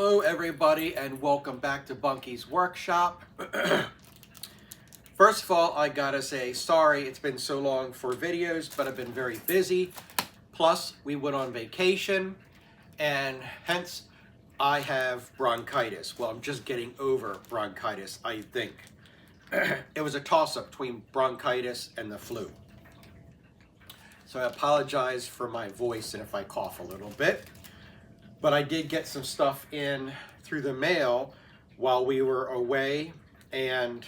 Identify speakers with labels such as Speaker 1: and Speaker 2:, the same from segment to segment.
Speaker 1: Hello everybody and welcome back to Bunky's Workshop. First of all, I gotta say sorry it's been so long for videos, but I've been very busy. Plus, we went on vacation and hence I have bronchitis. Well, I'm just getting over bronchitis, I think. It was a toss-up between bronchitis and the flu. So I apologize for my voice and if I cough a little bit. But I did get some stuff in through the mail while we were away, and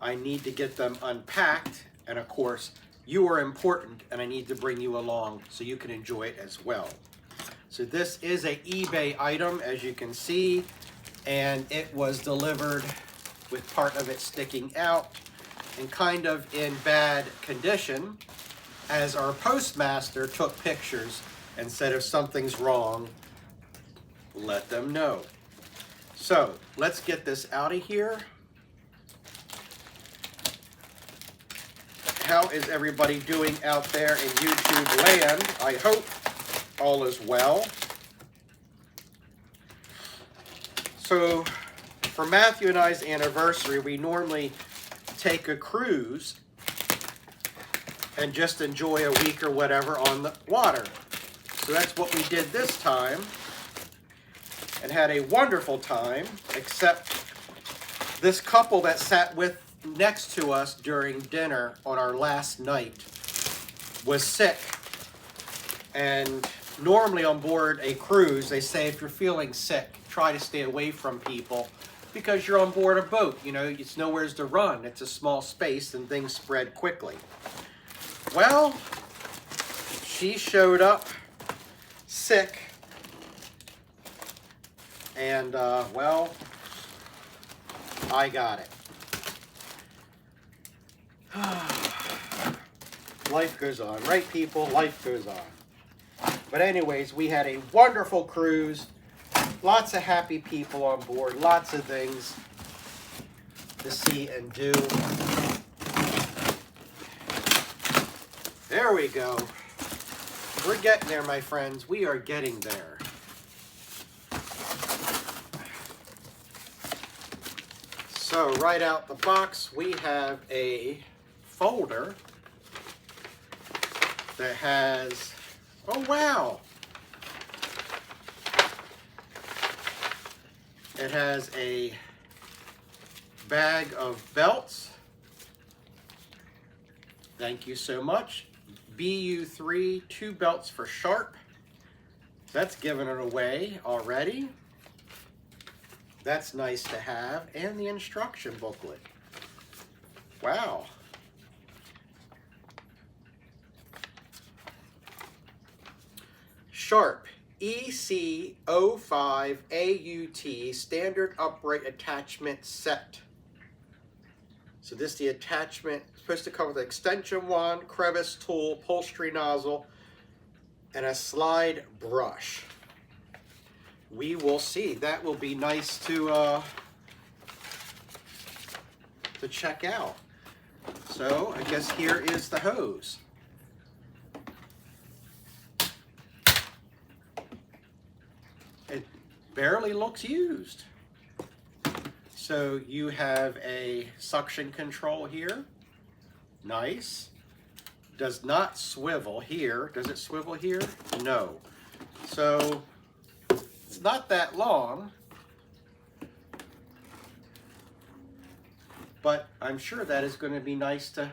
Speaker 1: I need to get them unpacked. And of course, you are important, and I need to bring you along so you can enjoy it as well. So this is an eBay item, as you can see, and it was delivered with part of it sticking out and kind of in bad condition, as our postmaster took pictures and said if something's wrong, let them know. So let's get this out of here. How is everybody doing out there in YouTube land? I hope all is well. So for Matthew and I's anniversary, we normally take a cruise and just enjoy a week or whatever on the water. So that's what we did this time, and had a wonderful time, except this couple that sat next to us during dinner on our last night was sick. And normally on board a cruise, they say if you're feeling sick, try to stay away from people because you're on board a boat. You know, it's nowhere to run. It's a small space and things spread quickly. Well, she showed up sick. And, well, I got it. Life goes on, right, people? Life goes on. But anyways, we had a wonderful cruise. Lots of happy people on board. Lots of things to see and do. There we go. We're getting there, my friends. We are getting there. So right out the box, we have a folder that has, oh wow, it has a bag of belts. Thank you so much. BU3, 2 belts for Sharp. That's giving it away already. That's nice to have. And the instruction booklet. Wow. Sharp EC-12TX8 standard upright attachment set. So this is the attachment. It's supposed to come with an extension wand, crevice tool, upholstery nozzle, and a slide brush. We will see. That will be nice to check out. So I guess here is the hose. It barely looks used. So you have a suction control here. Nice. Does not swivel here. Does it swivel here? No. So it's not that long, but I'm sure that is going to be nice to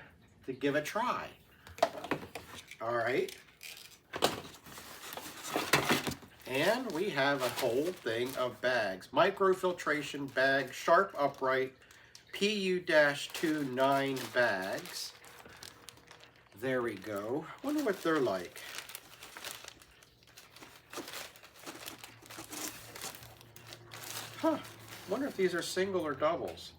Speaker 1: give a try. All right. And we have a whole thing of bags. Microfiltration bag, Sharp upright, PU-29 bags. There we go. Wonder what they're like. Huh. Wonder if these are single or doubles.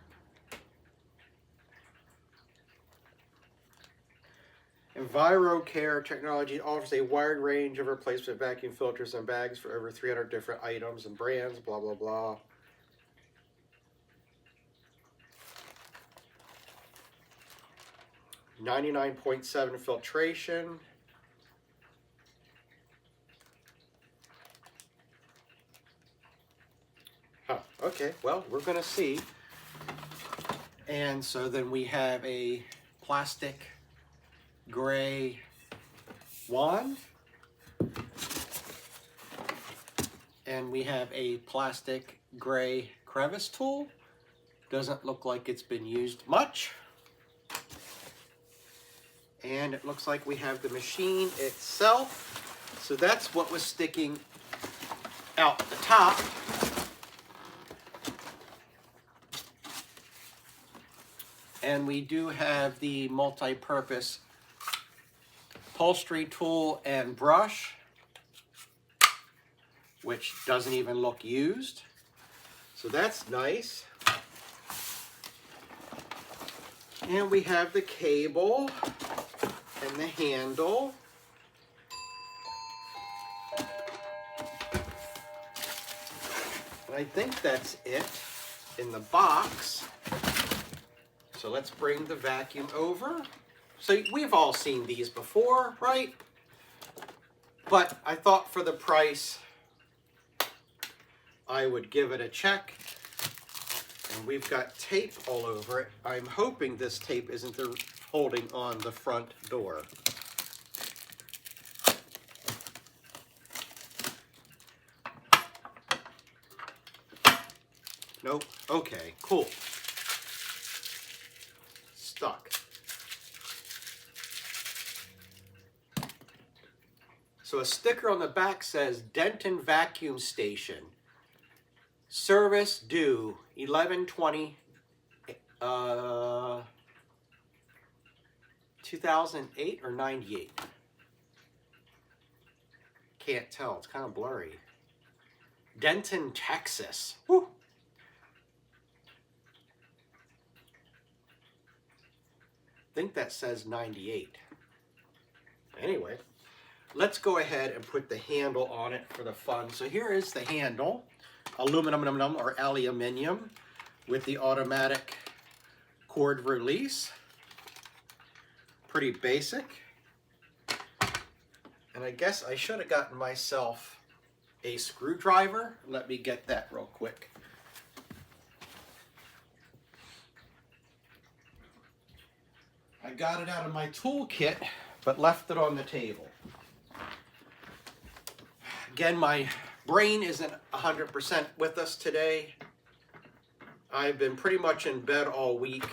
Speaker 1: EnviroCare technology offers a wide range of replacement vacuum filters and bags for over 300 different items and brands, blah, blah, blah. .7 filtration. Okay, well, we're gonna see. And so then we have a plastic gray wand. And we have a plastic gray crevice tool. Doesn't look like it's been used much. And it looks like we have the machine itself. So that's what was sticking out the top. And we do have the multi-purpose upholstery tool and brush, which doesn't even look used. So that's nice. And we have the cable and the handle. And I think that's it in the box. So let's bring the vacuum over. So we've all seen these before, right? But I thought for the price, I would give it a check. And we've got tape all over it. I'm hoping this tape isn't holding on the front door. Nope. Okay, cool. Stuck. So a sticker on the back says Denton Vacuum Station. Service due 11/20 2008 or 98. Can't tell. It's kind of blurry. Denton, Texas. Whew. I think that says 98. Anyway, let's go ahead and put the handle on it for the fun. So here is the handle. Aluminum or aluminium with the automatic cord release. Pretty basic. And I guess I should have gotten myself a screwdriver. Let me get that real quick. I got it out of my toolkit, but left it on the table. Again, my brain isn't 100% with us today. I've been pretty much in bed all week.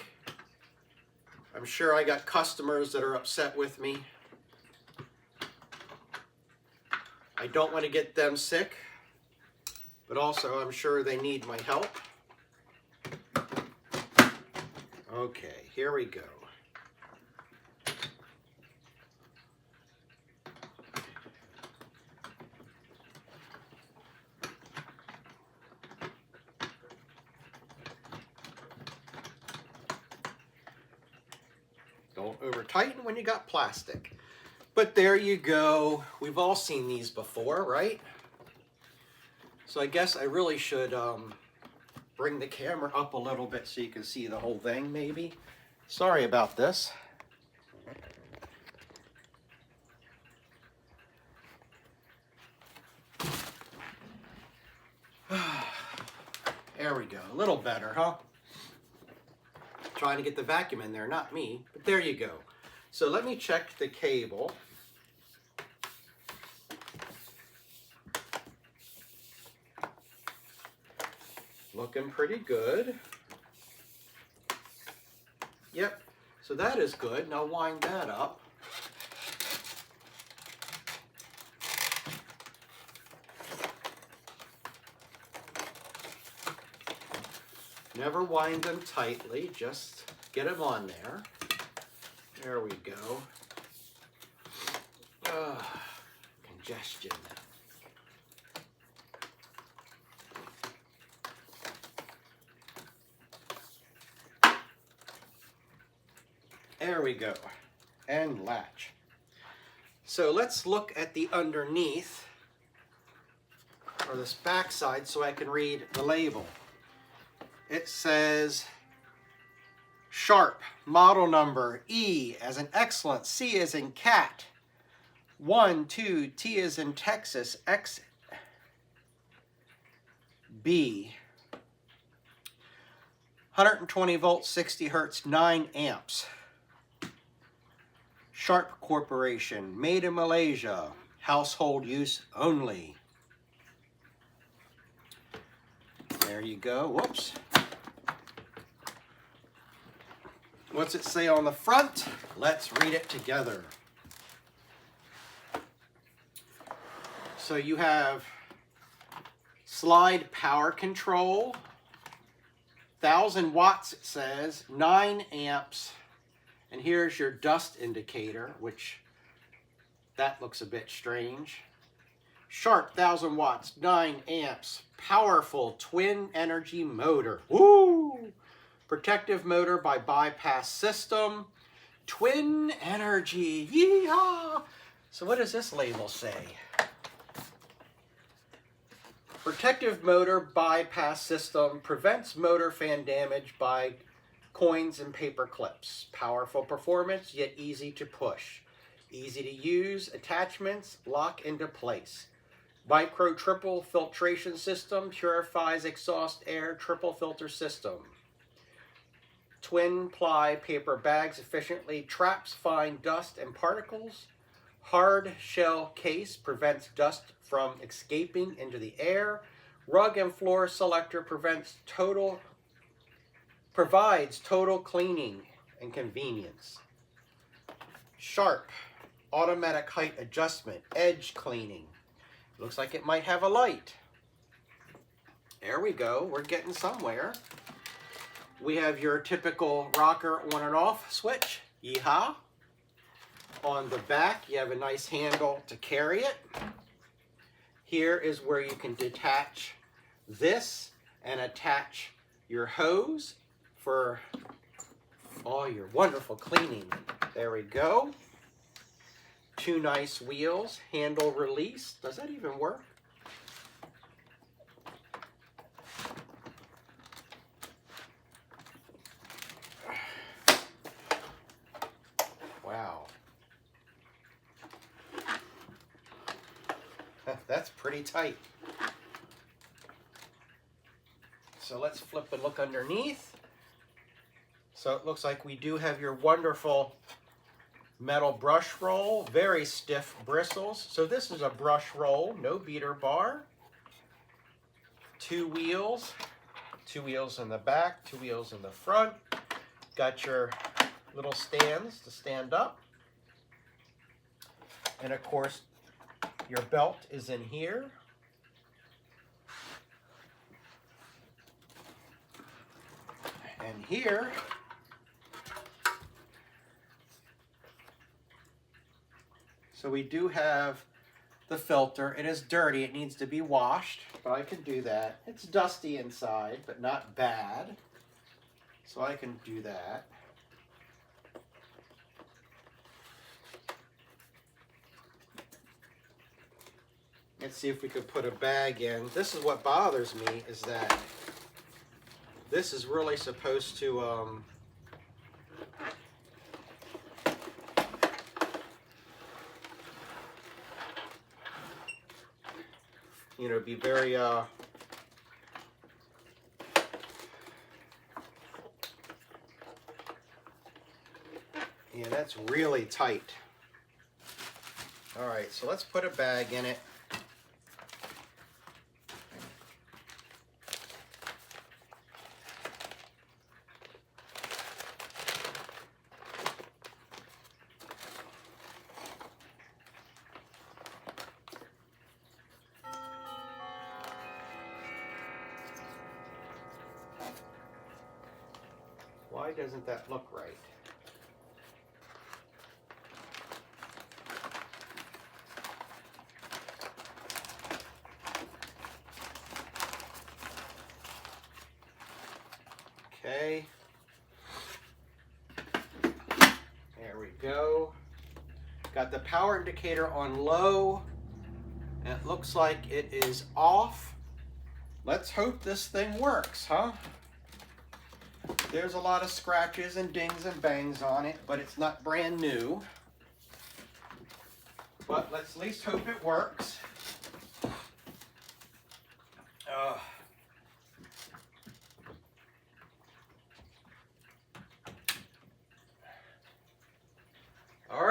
Speaker 1: I'm sure I got customers that are upset with me. I don't want to get them sick, but also I'm sure they need my help. Okay, here we go. Don't over tighten when you got plastic. But there you go. We've all seen these before, right? So I guess I really should bring the camera up a little bit so you can see the whole thing, maybe. Sorry about this. There we go. A little better, huh? Trying to get the vacuum in there, not me, but there you go. So let me check the cable. Looking pretty good. Yep, so that is good. Now wind that up. Never wind them tightly, just get them on there. There we go. Congestion. There we go. And latch. So let's look at the underneath, or this back side, so I can read the label. It says Sharp, model number E as in excellent, C as in cat, 1, 2, T as in Texas, X, B. 120 volts, 60 hertz, 9 amps. Sharp Corporation, made in Malaysia, household use only. There you go. Whoops. What's it say on the front? Let's read it together. So you have slide power control, 1,000 watts it says, 9 amps, and here's your dust indicator, which that looks a bit strange. Sharp 1,000 watts, 9 amps, powerful twin energy motor. Woo! Protective motor by bypass system, twin energy, yeehaw! So what does this label say? Protective motor bypass system prevents motor fan damage by coins and paper clips. Powerful performance, yet easy to push. Easy to use, attachments lock into place. Micro triple filtration system purifies exhaust air, triple filter system. Twin ply paper bags efficiently traps fine dust and particles. Hard shell case prevents dust from escaping into the air. Rug and floor selector provides total cleaning and convenience. Sharp automatic height adjustment, edge cleaning. Looks like it might have a light. There we go, we're getting somewhere. We have your typical rocker on and off switch, yeehaw. On the back, you have a nice handle to carry it. Here is where you can detach this and attach your hose for all your wonderful cleaning. There we go. 2 nice wheels, handle release. Does that even work? Wow. That's pretty tight. So let's flip and look underneath. So it looks like we do have your wonderful metal brush roll, very stiff bristles. So this is a brush roll, no beater bar. 2 wheels in the back, 2 wheels in the front. Got your little stands to stand up. And of course, your belt is in here. And here, so we do have the filter. It is dirty, it needs to be washed, but I can do that. It's dusty inside, but not bad. So I can do that. Let's see if we could put a bag in. This is what bothers me, is that this is really supposed to you know, be very yeah, that's really tight. All right, so let's put a bag in it. Why doesn't that look right? Okay. There we go. Got the power indicator on low. And it looks like it is off. Let's hope this thing works, huh? There's a lot of scratches and dings and bangs on it, but it's not brand new. But let's at least hope it works.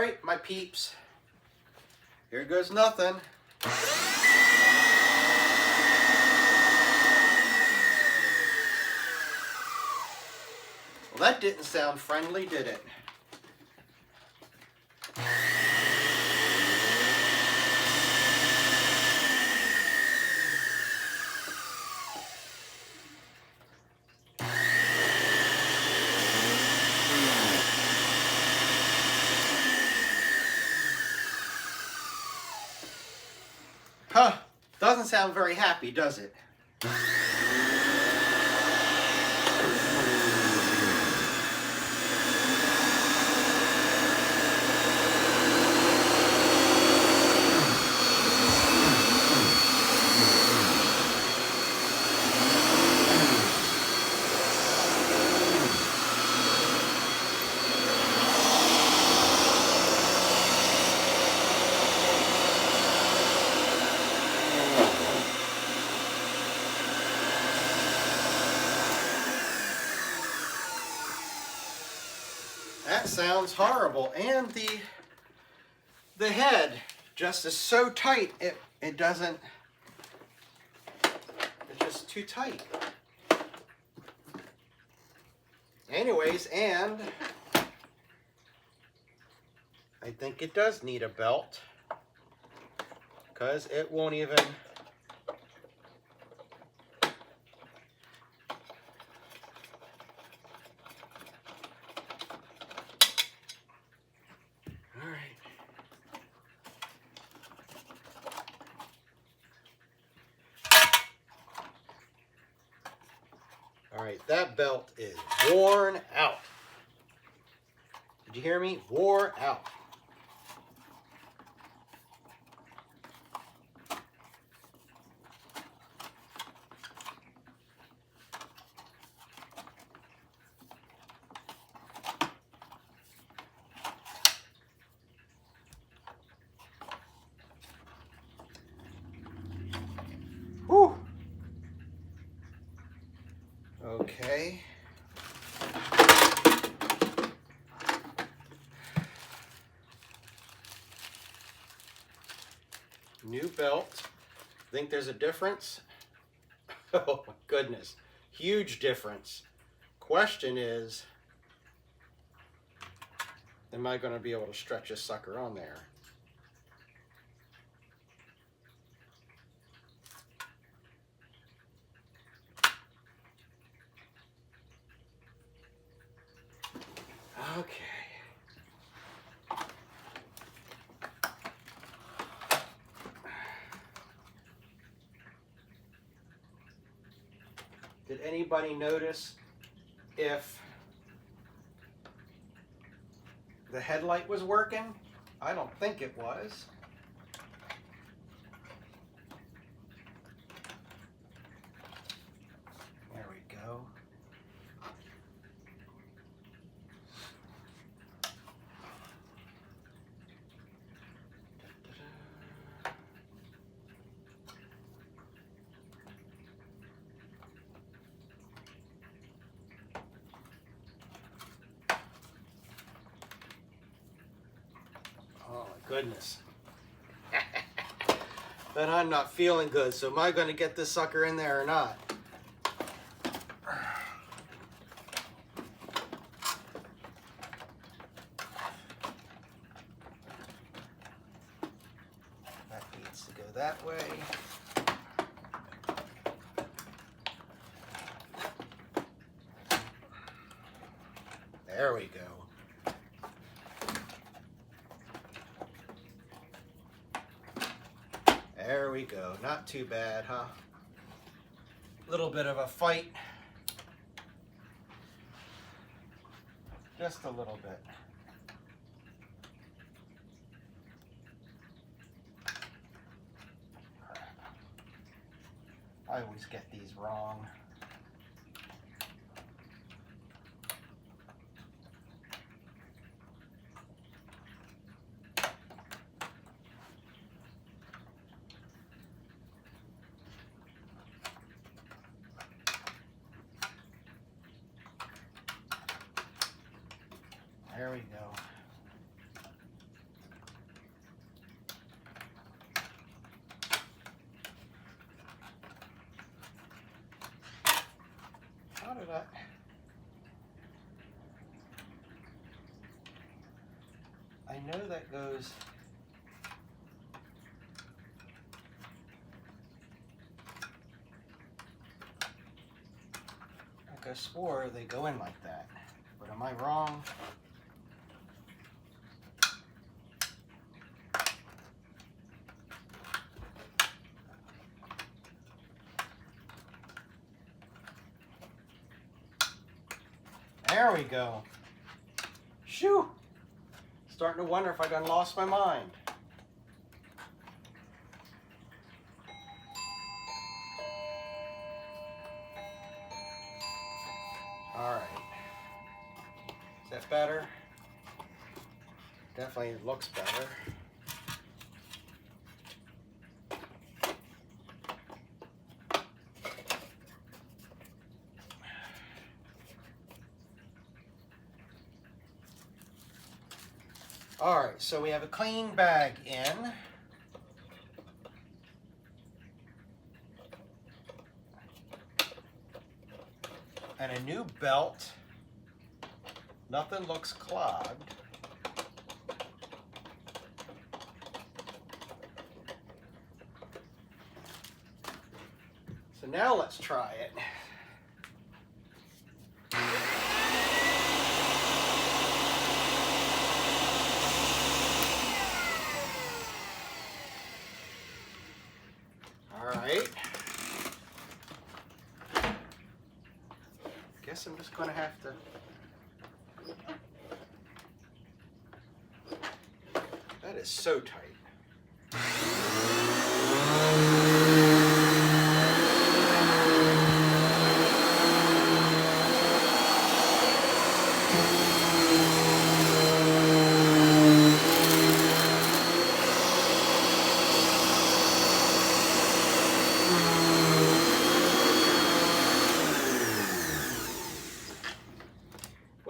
Speaker 1: right, my peeps. Here goes nothing. Well, that didn't sound friendly, did it? Huh, doesn't sound very happy, does it? That sounds horrible, and the head just is so tight, it doesn't, it's just too tight. Anyways, and I think it does need a belt, because it won't even, all right, that belt is worn out. Did you hear me? Wore out. Whew. Okay. New belt. Think there's a difference? Oh my goodness. Huge difference. Question is, am I going to be able to stretch this sucker on there? Okay. Did anybody notice if the headlight was working? I don't think it was. There we go. Oh my goodness. But I'm not feeling good, so am I going to get this sucker in there or not? That needs to go that way. There we go. There we go. Not too bad, huh? Little bit of a fight. Just a little bit. I always get these wrong. There we go. I know that goes. Like I swore they go in like that, but am I wrong? There we go. Shoo! Starting to wonder if I done lost my mind. All right. Is that better? Definitely looks better. All right, so we have a clean bag in. And a new belt. Nothing looks clogged. So now let's try it. Guess I'm just going to have to. That is so tight.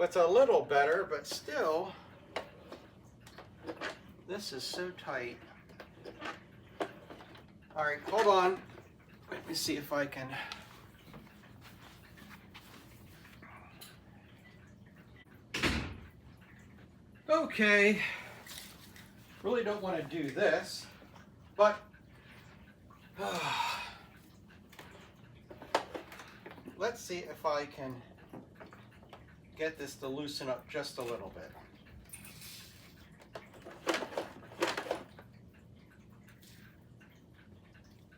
Speaker 1: It's a little better, but still, this is so tight. All right, hold on. Let me see if I can. Okay, really don't want to do this, but let's see if I can get this to loosen up just a little bit.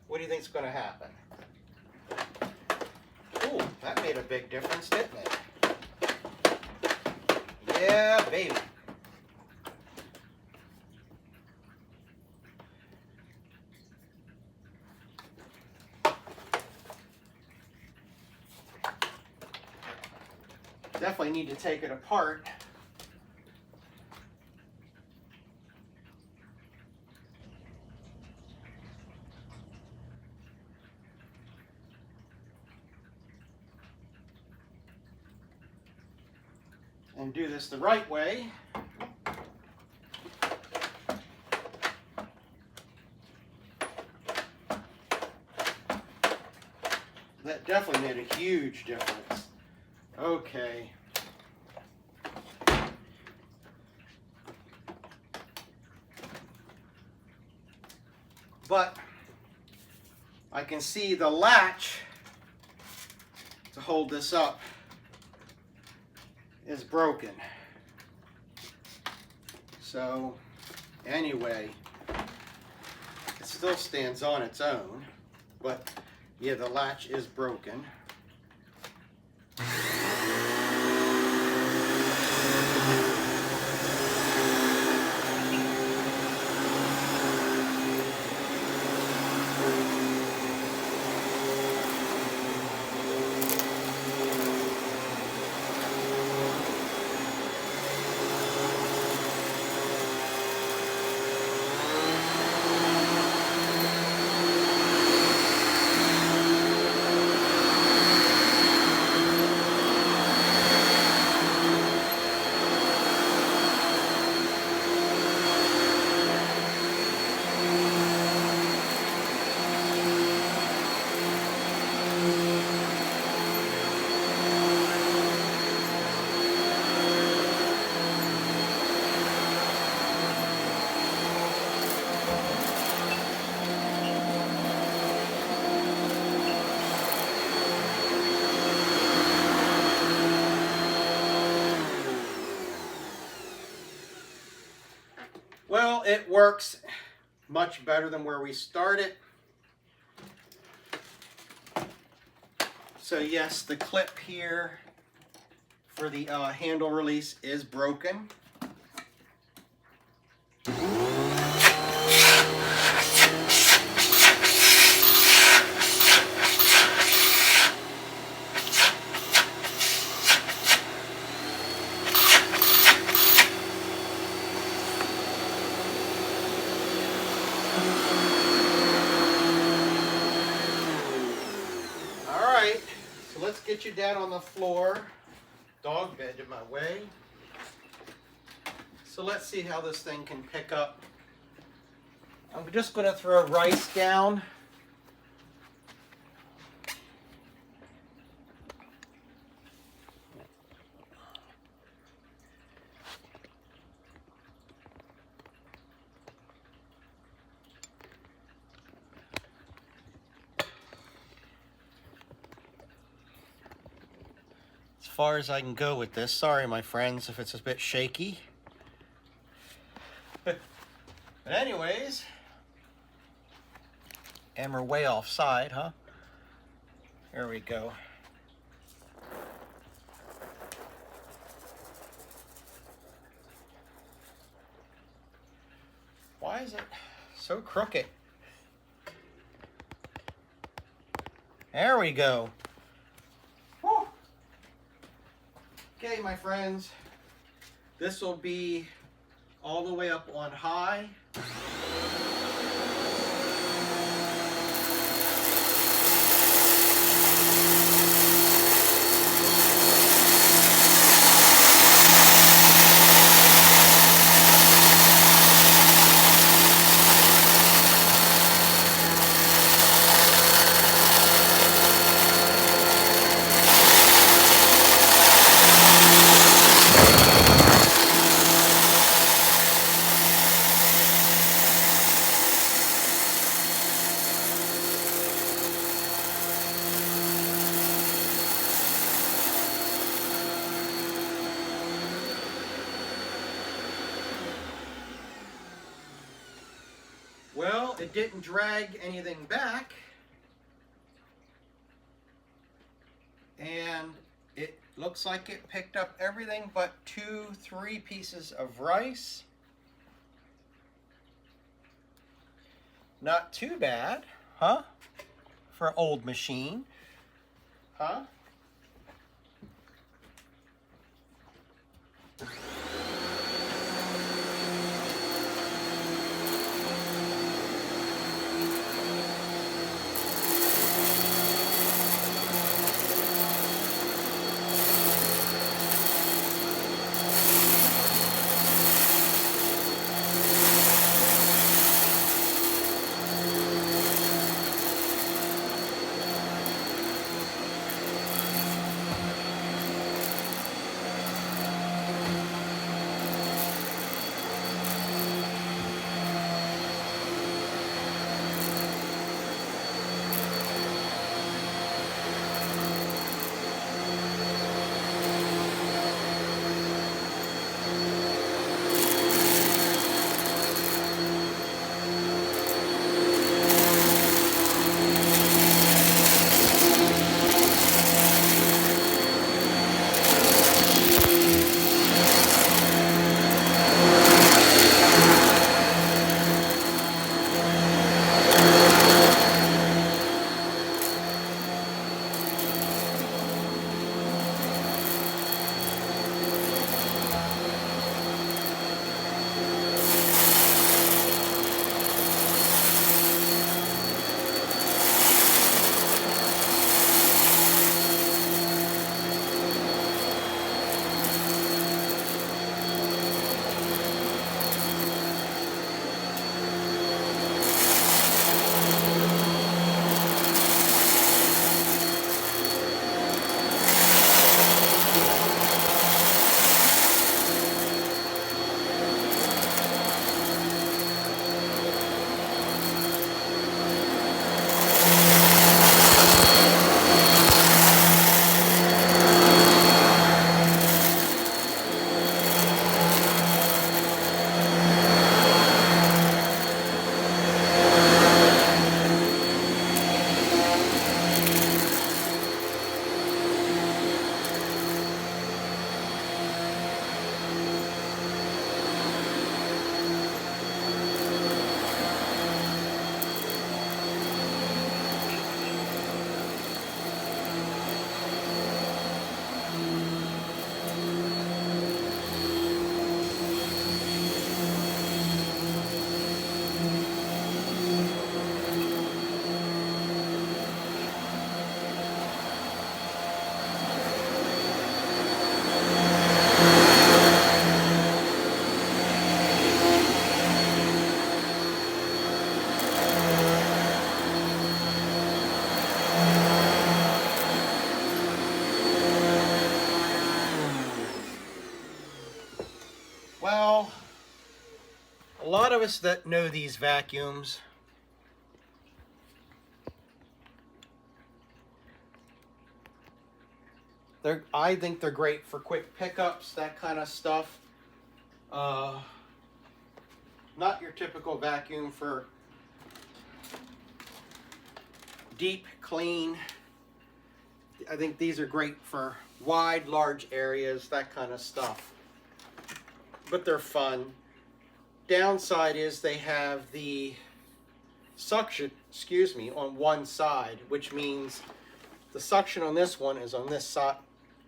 Speaker 1: What do you think is going to happen? Ooh, that made a big difference, didn't it? Yeah, baby. Definitely need to take it apart. And do this the right way. That definitely made a huge difference. Okay. But I can see the latch to hold this up is broken. So anyway, it still stands on its own, but yeah, the latch is broken. Well, it works much better than where we started. So yes, the clip here for the handle release is broken. Alright, so let's get you down on the floor. Dog bed in my way. So let's see how this thing can pick up. I'm just going to throw rice down. As far as I can go with this. Sorry, my friends, if it's a bit shaky. But anyways, and we're way offside, huh? There we go. Why is it so crooked? There we go. Whew. Okay, my friends, this will be all the way up on high. Well, it didn't drag anything back, and it looks like it picked up everything but 3 pieces of rice. Not too bad, huh? For an old machine, huh? lot of us that know these vacuums, I think they're great for quick pickups, that kind of stuff. Not your typical vacuum for deep clean. I think these are great for wide, large areas, that kind of stuff. But they're fun. Downside is they have the suction, on one side, which means the suction on this one is on this side,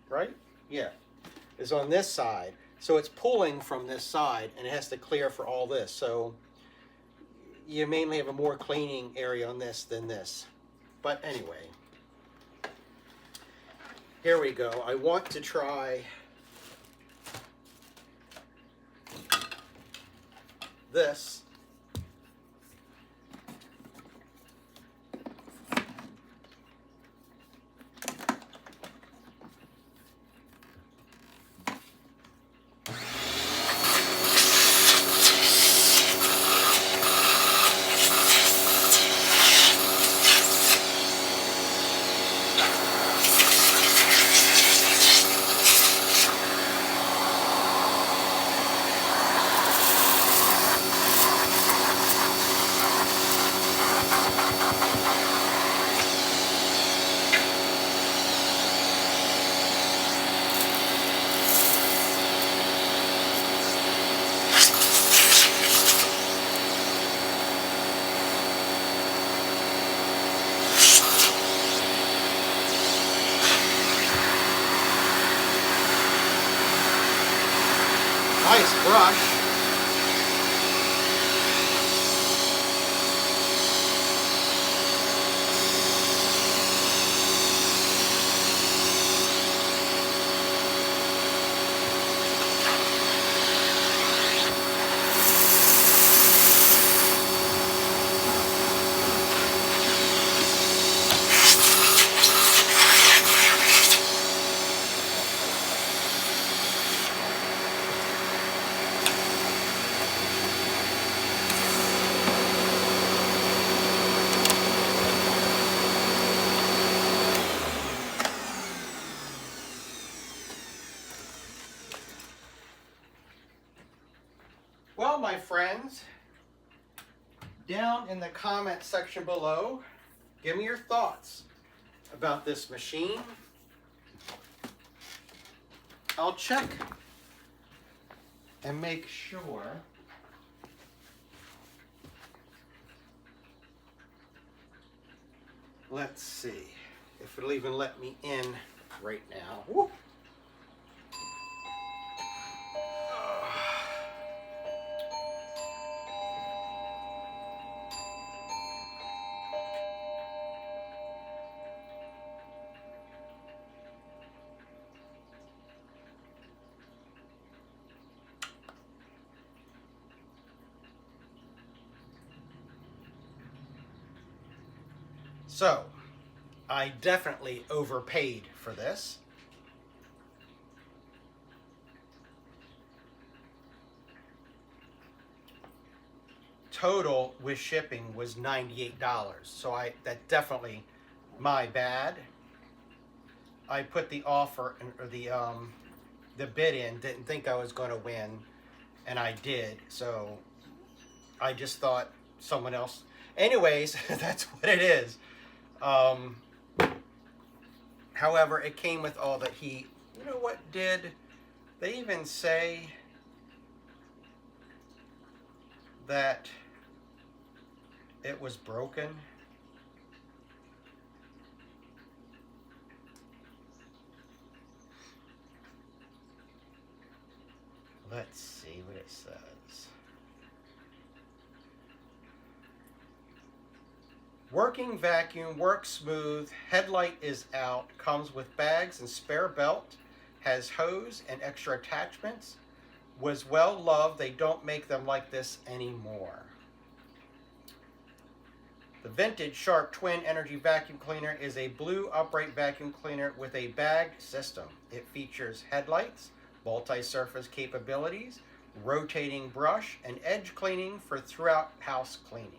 Speaker 1: right? Yeah, is on this side. So it's pulling from this side and it has to clear for all this. So you mainly have a more cleaning area on this than this. But anyway, here we go. I want to try this. Nice brush. Well, my friends, down in the comment section below, give me your thoughts about this machine. I'll check and make sure let's see if it'll even let me in right now. Woo. So, I definitely overpaid for this. Total with shipping was $98. So that definitely my bad. I put the offer or the bid in, didn't think I was going to win, and I did. So I just thought someone else. Anyways, that's what it is. However, it came with all the heat. You know what did they even say that it was broken? Let's see what it says. Working vacuum, works smooth, headlight is out, comes with bags and spare belt, has hose and extra attachments, was well loved. They don't make them like this anymore. The vintage Sharp Twin Energy Vacuum Cleaner is a blue upright vacuum cleaner with a bag system. It features headlights, multi-surface capabilities, rotating brush, and edge cleaning for throughout house cleaning.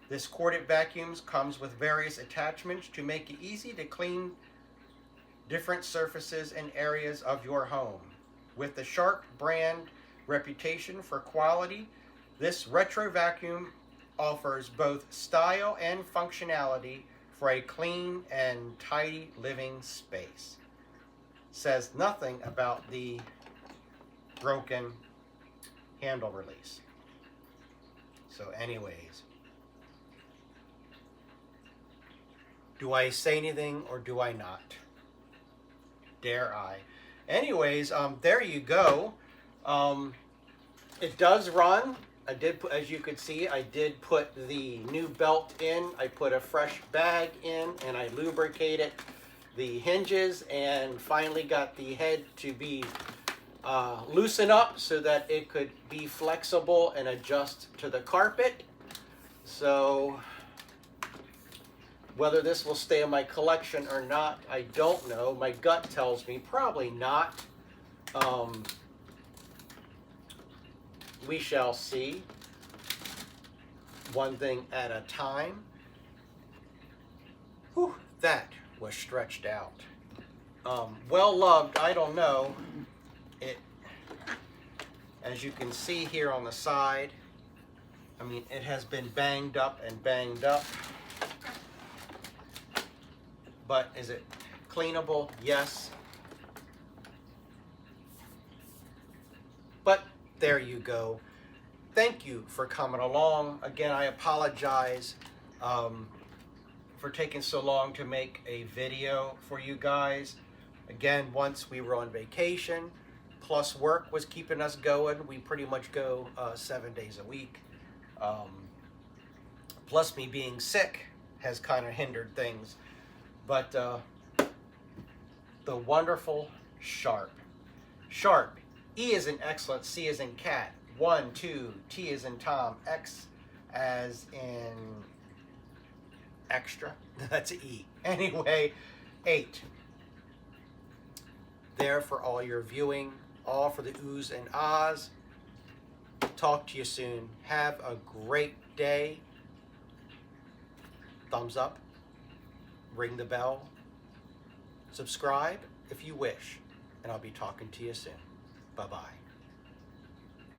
Speaker 1: This corded vacuum comes with various attachments to make it easy to clean different surfaces and areas of your home. With the Shark brand reputation for quality, this retro vacuum offers both style and functionality for a clean and tidy living space. Says nothing about the broken handle release. So anyways, do I say anything or do I not? Dare I? Anyways, there you go. It does run. I did, as you could see, I did put the new belt in. I put a fresh bag in and I lubricated the hinges and finally got the head to be loosen up so that it could be flexible and adjust to the carpet. So whether this will stay in my collection or not, I don't know. My gut tells me probably not. We shall see. One thing at a time. Whew, that was stretched out. Well loved, I don't know. It, as you can see here on the side, I mean, it has been banged up and banged up. But is it cleanable? Yes. But there you go. Thank you for coming along. Again, I apologize for taking so long to make a video for you guys. Again, once we were on vacation, plus work was keeping us going. We pretty much go 7 days a week. Plus me being sick has kind of hindered things. But the wonderful Sharp. Sharp. E as in excellent, C as in cat. 1, 2, T as in Tom, X as in extra. That's E. Anyway, 8. There for all your viewing, all for the oohs and ahs. Talk to you soon. Have a great day. Thumbs up. Ring the bell. Subscribe if you wish. And I'll be talking to you soon. Bye-bye.